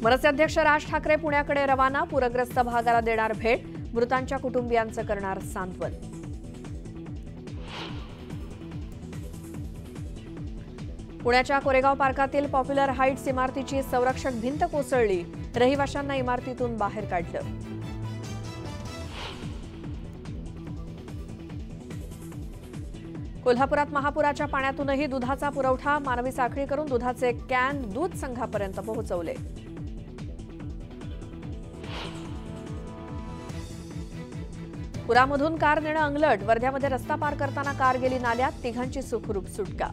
मनसे अध्यक्ष राज ठाकरे पुण्याकडे रवाना, पूरग्रस्त भागाला देणार भेट, मृतांच्या कुटुंबियांचं करणार सांत्वन. पुण्याच्या कोरेगाव पार्कातील पॉप्युलर हाईट्स इमारतीची संरक्षक भिंत कोसळली, रहिवाशांना इमारतीतून बाहेर काढलं. कोल्हापुरात महापुराच्या पाण्यातूनही दुधाचा पुरवठा, मानवी साखळी करून दुधाचे कॅन दूध संघापर्यंत पोहोचवले. पुरामधून कार नेणं अंगलट, वर्ध्यामध्ये रस्ता पार करताना कार गेली नाल्यात, तिघांची सुखरूप सुटका.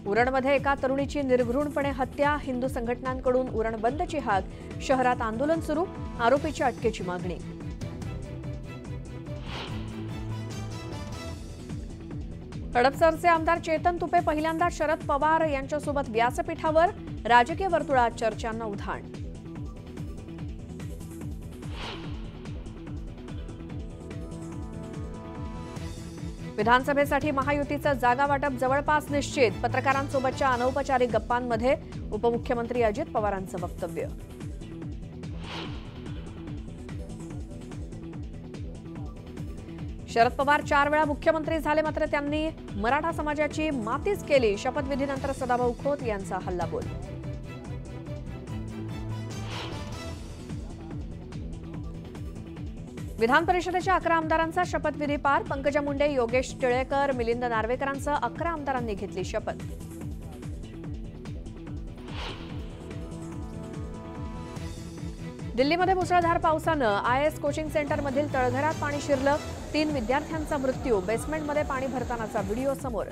उरणमध्ये एका तरुणीची निर्घृणपणे हत्या, हिंदू संघटनांकडून उरण बंदची हाक, शहरात आंदोलन सुरू, आरोपीच्या अटकेची मागणी. हडपसरचे आमदार चेतन तुपे पहिल्यांदा शरद पवार यांच्यासोबत व्यासपीठावर, राजकीय वर्तुळात चर्चांना उधाण. विधानसभेसाठी महायुतीचं जागा वाटप जवळपास निश्चित, पत्रकारांसोबतच्या अनौपचारिक गप्पांमध्ये उपमुख्यमंत्री अजित पवारांचं वक्तव्य. शरद पवार 4 वेळा मुख्यमंत्री झाले, मात्र त्यांनी मराठा समाजाची मातीच केली, शपथविधीनंतर सदाभाऊ खोत यांचा हल्लाबोल. विधान परिषदेच्या 11 आमदारांचा शपथविधी पार, पंकजा मुंडे, योगेश टिळेकर, मिलिंद नार्वेकरांसह 11 आमदारांनी घेतली शपथ. दिल्लीमध्ये मुसळधार पावसानं IAS कोचिंग सेंटरमधील तळघरात पाणी शिरलं, 3 विद्यार्थ्यांचा मृत्यू, बेसमेंटमध्ये पाणी भरतानाचा व्हिडिओ समोर.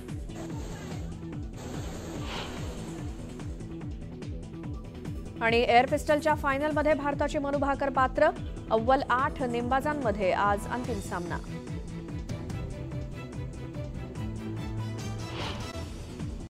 आणि एअर पिस्टलच्या फायनलमध्ये भारताची मनू भाकर पात्र, अव्वल 8 नेमबाजांमध्ये आज अंतिम सामना.